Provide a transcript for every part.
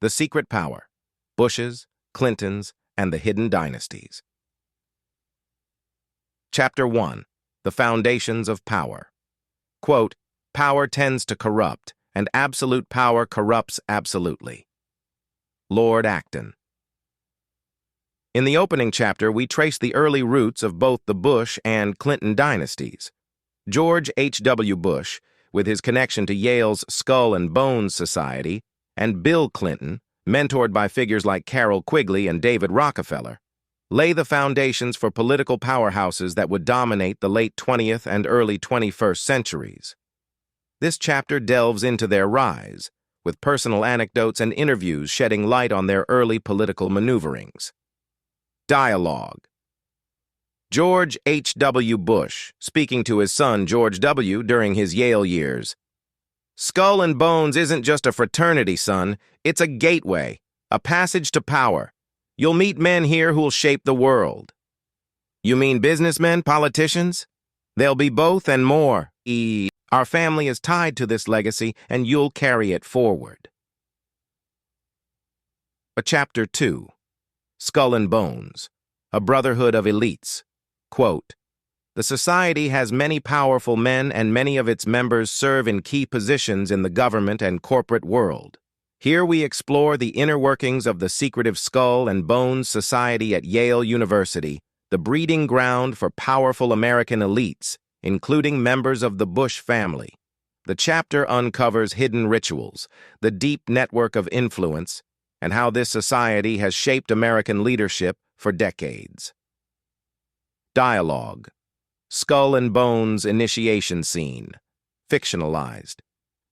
The Secret Power, Bushes, Clintons, and the Hidden Dynasties. Chapter 1. The Foundations of Power. Quote, "Power tends to corrupt, and absolute power corrupts absolutely." Lord Acton. In the opening chapter, we trace the early roots of both the Bush and Clinton dynasties. George H.W. Bush, with his connection to Yale's Skull and Bones Society, and Bill Clinton, mentored by figures like Carroll Quigley and David Rockefeller, lay the foundations for political powerhouses that would dominate the late 20th and early 21st centuries. This chapter delves into their rise, with personal anecdotes and interviews shedding light on their early political maneuverings. Dialogue. George H.W. Bush, speaking to his son George W. during his Yale years. "Skull and Bones isn't just a fraternity, son. It's a gateway, a passage to power. You'll meet men here who'll shape the world." "You mean businessmen, politicians?" "They'll be both and more. Our family is tied to this legacy, and you'll carry it forward." Chapter 2. Skull and Bones, a brotherhood of elites. Quote, "The society has many powerful men, and many of its members serve in key positions in the government and corporate world. Here we explore the inner workings of the secretive Skull and Bones Society at Yale University, the breeding ground for powerful American elites, including members of the Bush family." The chapter uncovers hidden rituals, the deep network of influence, and how this society has shaped American leadership for decades. Dialogue. Skull and Bones initiation scene. Fictionalized.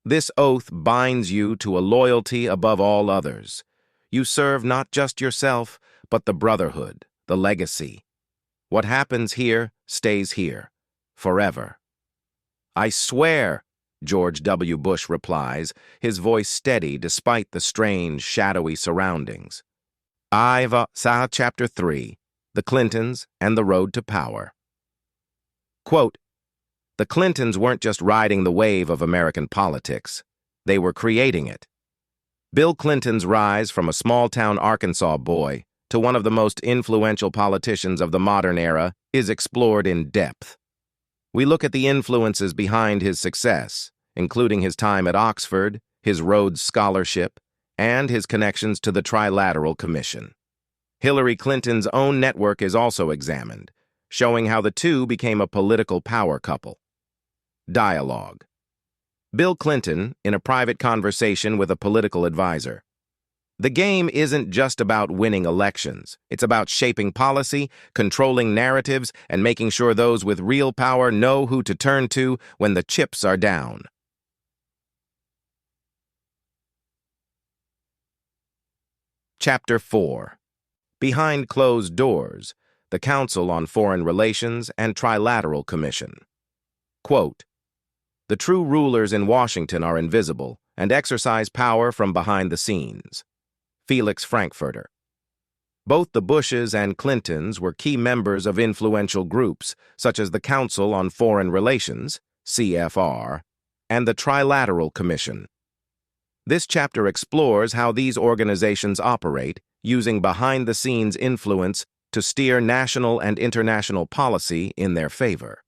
This oath binds you to a loyalty above all others. You serve not just yourself, but the brotherhood, the legacy. What happens here stays here, forever. "I swear," George W. Bush replies, his voice steady despite the strange, shadowy surroundings. Chapter 3. The Clintons and the Road to Power. Quote, "The Clintons weren't just riding the wave of American politics. They were creating it." Bill Clinton's rise from a small-town Arkansas boy to one of the most influential politicians of the modern era is explored in depth. We look at the influences behind his success, including his time at Oxford, his Rhodes Scholarship, and his connections to the Trilateral Commission. Hillary Clinton's own network is also examined, showing how the two became a political power couple. Dialogue. Bill Clinton, in a private conversation with a political advisor. "The game isn't just about winning elections. It's about shaping policy, controlling narratives, and making sure those with real power know who to turn to when the chips are down." Chapter 4. Behind Closed Doors, the Council on Foreign Relations and Trilateral Commission. Quote, "The true rulers in Washington are invisible and exercise power from behind the scenes." Felix Frankfurter. Both the Bushes and Clintons were key members of influential groups such as the Council on Foreign Relations, CFR, and the Trilateral Commission. This chapter explores how these organizations operate, using behind-the-scenes influence to steer national and international policy in their favor.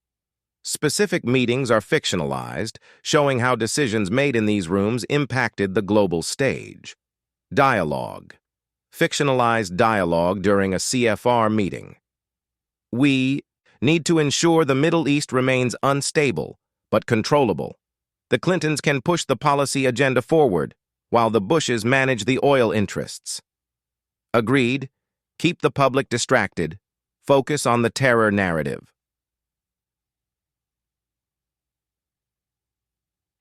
Specific meetings are fictionalized, showing how decisions made in these rooms impacted the global stage. Dialogue. Fictionalized dialogue during a CFR meeting. "We need to ensure the Middle East remains unstable, but controllable. The Clintons can push the policy agenda forward, while the Bushes manage the oil interests." Agreed. Keep the public distracted. Focus on the terror narrative.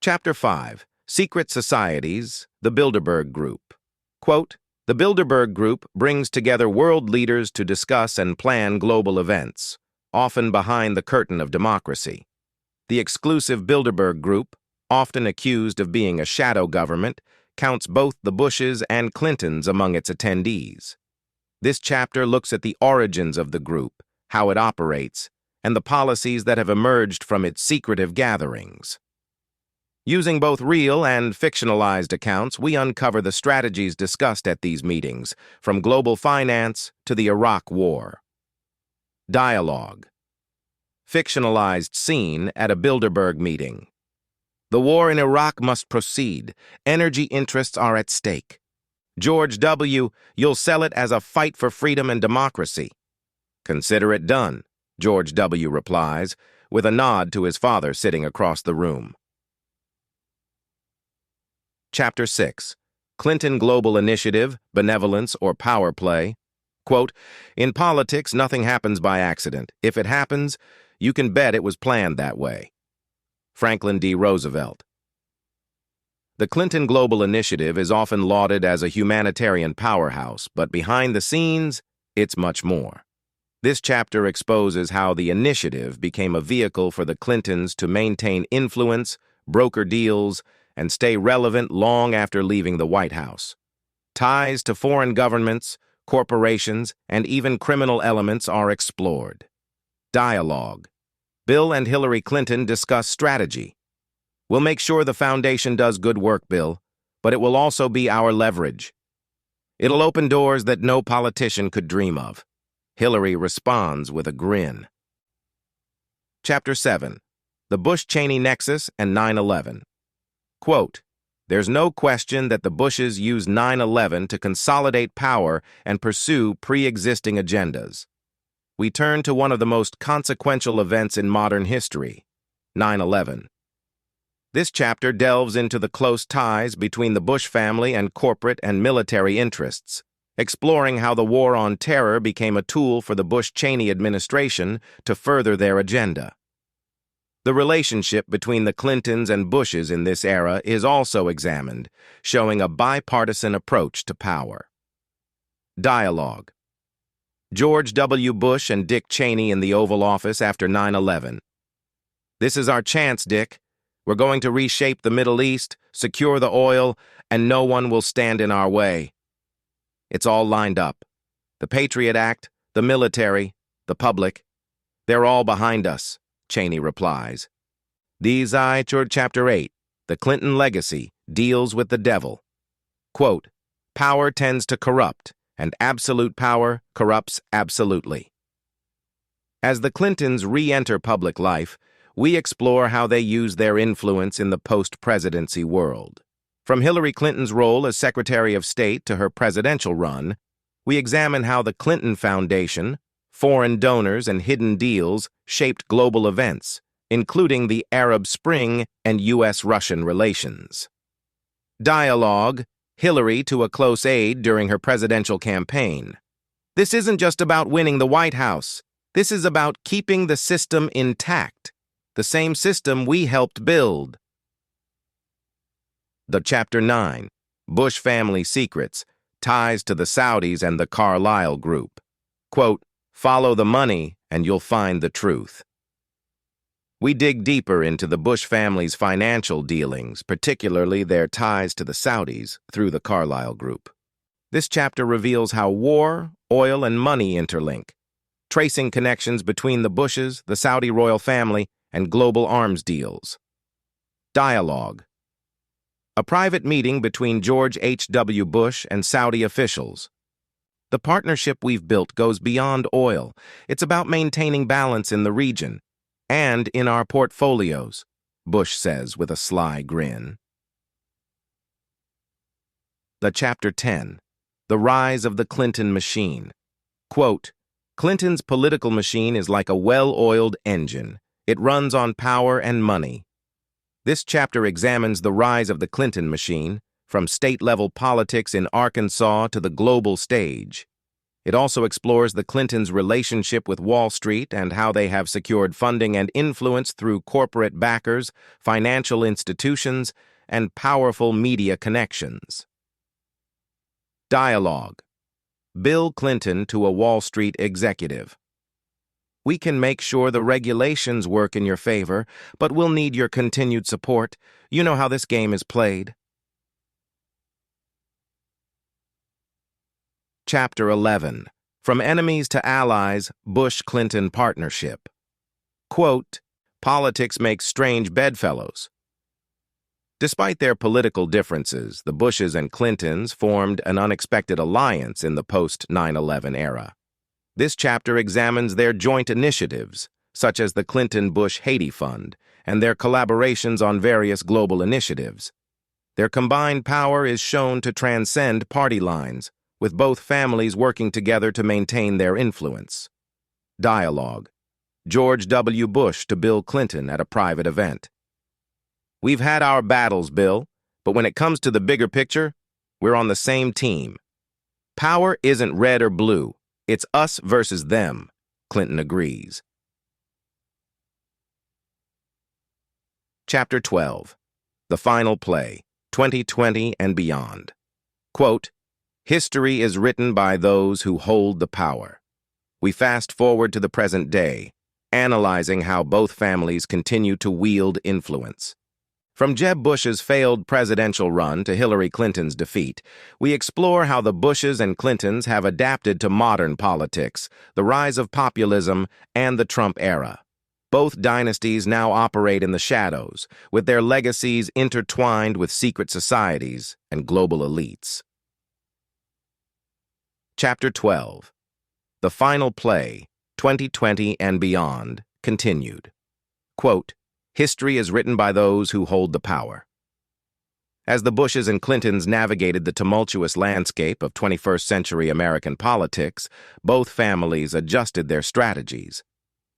Chapter 5. Secret Societies, the Bilderberg Group. Quote, "The Bilderberg Group brings together world leaders to discuss and plan global events, often behind the curtain of democracy. The exclusive Bilderberg Group, often accused of being a shadow government, counts both the Bushes and Clintons among its attendees. This chapter looks at the origins of the group, how it operates, and the policies that have emerged from its secretive gatherings. Using both real and fictionalized accounts, we uncover the strategies discussed at these meetings, from global finance to the Iraq War. Dialogue. Fictionalized scene at a Bilderberg meeting. The war in Iraq must proceed. Energy interests are at stake. George W., you'll sell it as a fight for freedom and democracy. Consider it done, George W. replies, with a nod to his father sitting across the room. Chapter 6. Clinton Global Initiative, Benevolence, or Power Play. Quote, in politics, nothing happens by accident. If it happens, you can bet it was planned that way. Franklin D. Roosevelt. The Clinton Global Initiative is often lauded as a humanitarian powerhouse, but behind the scenes, it's much more. This chapter exposes how the initiative became a vehicle for the Clintons to maintain influence, broker deals, and stay relevant long after leaving the White House. Ties to foreign governments, corporations, and even criminal elements are explored. Dialogue. Bill and Hillary Clinton discuss strategy. We'll make sure the foundation does good work, Bill, but it will also be our leverage. It'll open doors that no politician could dream of. Hillary responds with a grin. Chapter 7. The Bush-Cheney Nexus and 9/11. Quote, there's no question that the Bushes used 9/11 to consolidate power and pursue pre-existing agendas. We turn to one of the most consequential events in modern history, 9/11. This chapter delves into the close ties between the Bush family and corporate and military interests, exploring how the War on Terror became a tool for the Bush-Cheney administration to further their agenda. The relationship between the Clintons and Bushes in this era is also examined, showing a bipartisan approach to power. Dialogue. George W. Bush and Dick Cheney in the Oval Office after 9/11. This is our chance, Dick. We're going to reshape the Middle East, secure the oil, and no one will stand in our way. It's all lined up. The Patriot Act, the military, the public, they're all behind us, Cheney replies. Chapter 8, The Clinton Legacy, Deals with the Devil. Quote, power tends to corrupt, and absolute power corrupts absolutely. As the Clintons re-enter public life, we explore how they use their influence in the post-presidency world. From Hillary Clinton's role as Secretary of State to her presidential run, we examine how the Clinton Foundation, foreign donors, and hidden deals shaped global events, including the Arab Spring and U.S.-Russian relations. Dialogue. Hillary to a close aide during her presidential campaign. This isn't just about winning the White House. This is about keeping the system intact, the same system we helped build. Chapter 9. Bush Family Secrets, Ties to the Saudis and the Carlyle Group. Quote, follow the money and you'll find the truth. We dig deeper into the Bush family's financial dealings, particularly their ties to the Saudis through the Carlyle Group. This chapter reveals how war, oil, and money interlink, tracing connections between the Bushes, the Saudi royal family, and global arms deals. Dialogue. A private meeting between George H.W. Bush and Saudi officials. The partnership we've built goes beyond oil. It's about maintaining balance in the region and in our portfolios, Bush says with a sly grin. Chapter 10. The Rise of the Clinton Machine. Quote, Clinton's political machine is like a well-oiled engine. It runs on power and money. This chapter examines the rise of the Clinton machine, from state-level politics in Arkansas to the global stage. It also explores the Clintons' relationship with Wall Street and how they have secured funding and influence through corporate backers, financial institutions, and powerful media connections. Dialogue. Bill Clinton to a Wall Street executive. We can make sure the regulations work in your favor, but we'll need your continued support. You know how this game is played. Chapter 11. From Enemies to Allies, Bush-Clinton Partnership. Quote, politics makes strange bedfellows. Despite their political differences, the Bushes and Clintons formed an unexpected alliance in the post-9/11 era. This chapter examines their joint initiatives, such as the Clinton-Bush Haiti Fund, and their collaborations on various global initiatives. Their combined power is shown to transcend party lines, with both families working together to maintain their influence. Dialogue. George W. Bush to Bill Clinton at a private event. We've had our battles, Bill, but when it comes to the bigger picture, we're on the same team. Power isn't red or blue. It's us versus them, Clinton agrees. Chapter 12. The Final Play, 2020 and Beyond. Quote, "History is written by those who hold the power." We fast forward to the present day, analyzing how both families continue to wield influence. From Jeb Bush's failed presidential run to Hillary Clinton's defeat, we explore how the Bushes and Clintons have adapted to modern politics, the rise of populism, and the Trump era. Both dynasties now operate in the shadows, with their legacies intertwined with secret societies and global elites. Chapter 12. The Final Play, 2020 and Beyond, continued. Quote, "History is written by those who hold the power." As the Bushes and Clintons navigated the tumultuous landscape of 21st century American politics, both families adjusted their strategies.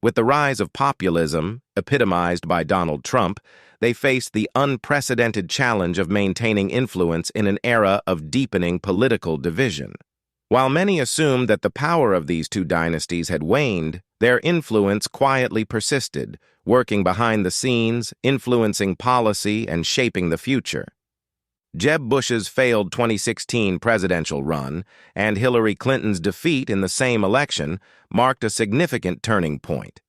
With the rise of populism, epitomized by Donald Trump, they faced the unprecedented challenge of maintaining influence in an era of deepening political division. While many assumed that the power of these two dynasties had waned, their influence quietly persisted, working behind the scenes, influencing policy, and shaping the future. Jeb Bush's failed 2016 presidential run and Hillary Clinton's defeat in the same election marked a significant turning point.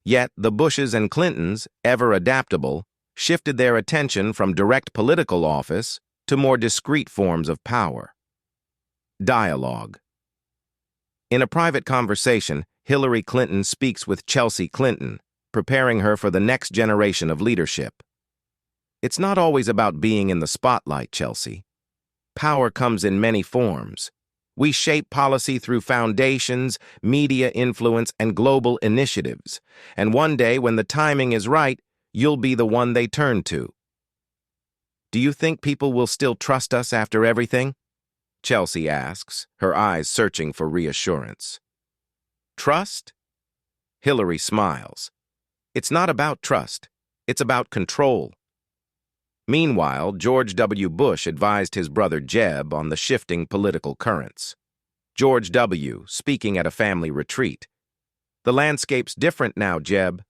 Yet the Bushes and Clintons, ever adaptable, shifted their attention from direct political office to more discreet forms of power. Dialogue. In a private conversation, Hillary Clinton speaks with Chelsea Clinton, preparing her for the next generation of leadership. "It's not always about being in the spotlight, Chelsea. Power comes in many forms. We shape policy through foundations, media influence, and global initiatives. And one day, when the timing is right, you'll be the one they turn to." "Do you think people will still trust us after everything?" Chelsea asks, her eyes searching for reassurance. "Trust?" Hillary smiles. "It's not about trust. It's about control." Meanwhile, George W. Bush advised his brother Jeb on the shifting political currents. George W., speaking at a family retreat. "The landscape's different now, Jeb.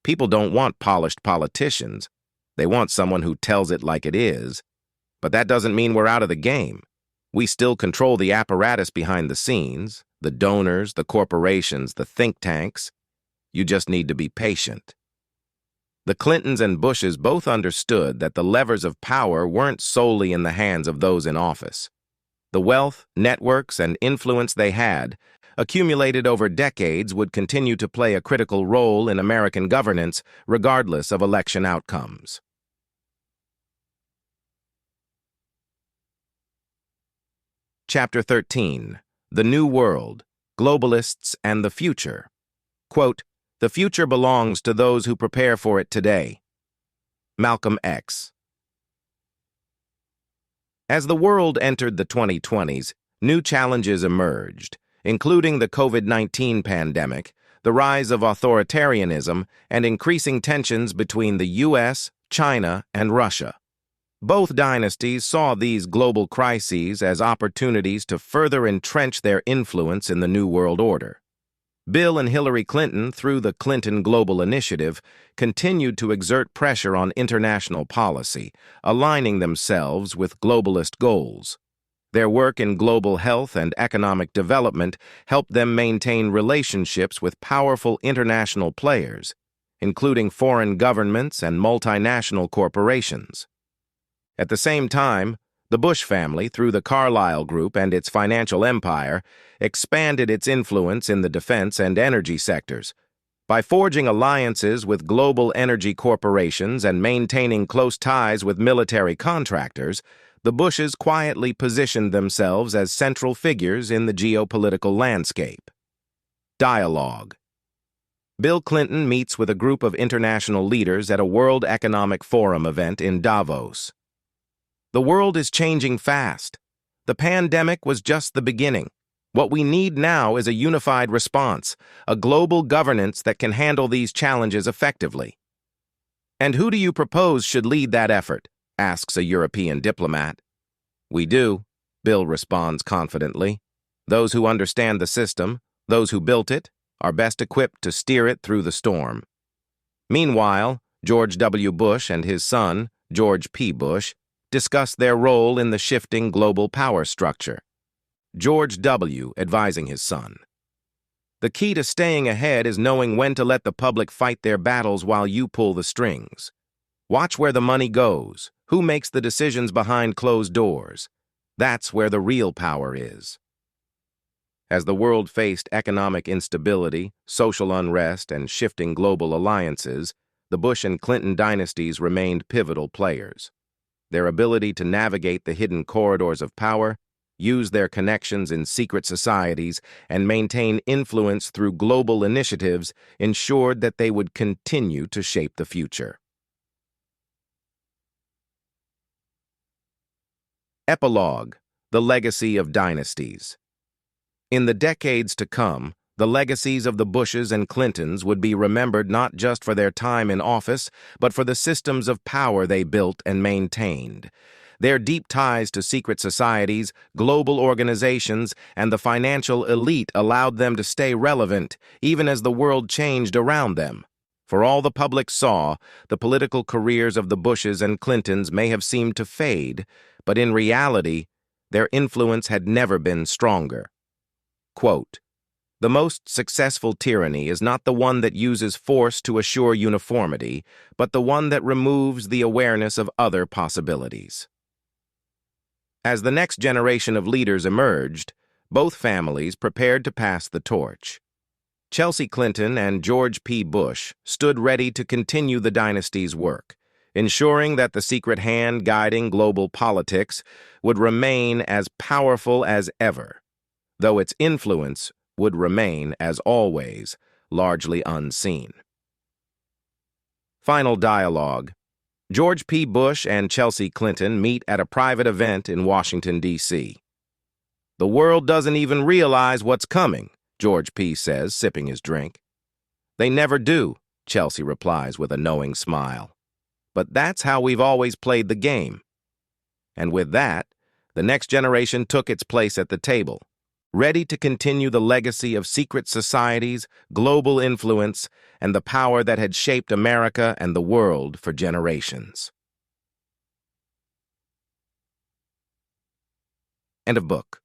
People don't want polished politicians. They want someone who tells it like it is. But that doesn't mean we're out of the game. We still control the apparatus behind the scenes, the donors, the corporations, the think tanks. You just need to be patient." The Clintons and Bushes both understood that the levers of power weren't solely in the hands of those in office. The wealth, networks, and influence they had, accumulated over decades, would continue to play a critical role in American governance regardless of election outcomes. Chapter 13. The New World, Globalists and the Future. Quote, "The future belongs to those who prepare for it today." Malcolm X. As the world entered the 2020s, new challenges emerged, including the COVID-19 pandemic, the rise of authoritarianism, and increasing tensions between the U.S., China, and Russia. Both dynasties saw these global crises as opportunities to further entrench their influence in the New World Order. Bill and Hillary Clinton, through the Clinton Global Initiative, continued to exert pressure on international policy, aligning themselves with globalist goals. Their work in global health and economic development helped them maintain relationships with powerful international players, including foreign governments and multinational corporations. At the same time, the Bush family, through the Carlyle Group and its financial empire, expanded its influence in the defense and energy sectors, By forging alliances with global energy corporations and maintaining close ties with military contractors, the Bushes quietly positioned themselves as central figures in the geopolitical landscape. Dialogue. Bill Clinton meets with a group of international leaders at a World Economic Forum event in Davos. The world is changing fast. The pandemic was just the beginning. What we need now is a unified response, a global governance that can handle these challenges effectively. And who do you propose should lead that effort? Asks a European diplomat. We do, Bill responds confidently. Those who understand the system, those who built it, are best equipped to steer it through the storm. Meanwhile, George W. Bush and his son, George P. Bush, discuss their role in the shifting global power structure. George W. advising his son. The key to staying ahead is knowing when to let the public fight their battles while you pull the strings. Watch where the money goes, who makes the decisions behind closed doors. That's where the real power is. As the world faced economic instability, social unrest, and shifting global alliances, the Bush and Clinton dynasties remained pivotal players. Their ability to navigate the hidden corridors of power, use their connections in secret societies, and maintain influence through global initiatives ensured that they would continue to shape the future. Epilogue: The Legacy of Dynasties. In the decades to come, the legacies of the Bushes and Clintons would be remembered not just for their time in office, but for the systems of power they built and maintained. Their deep ties to secret societies, global organizations, and the financial elite allowed them to stay relevant, even as the world changed around them. For all the public saw, the political careers of the Bushes and Clintons may have seemed to fade, but in reality, their influence had never been stronger. Quote, "The most successful tyranny is not the one that uses force to assure uniformity, but the one that removes the awareness of other possibilities." As the next generation of leaders emerged, both families prepared to pass the torch. Chelsea Clinton and George P. Bush stood ready to continue the dynasty's work, ensuring that the secret hand guiding global politics would remain as powerful as ever, though its influence would remain, as always, largely unseen. Final dialogue. George P. Bush and Chelsea Clinton meet at a private event in Washington, D.C. "The world doesn't even realize what's coming," George P. says, sipping his drink. "They never do," Chelsea replies with a knowing smile. "But that's how we've always played the game." And with that, the next generation took its place at the table, ready to continue the legacy of secret societies, global influence, and the power that had shaped America and the world for generations. End of book.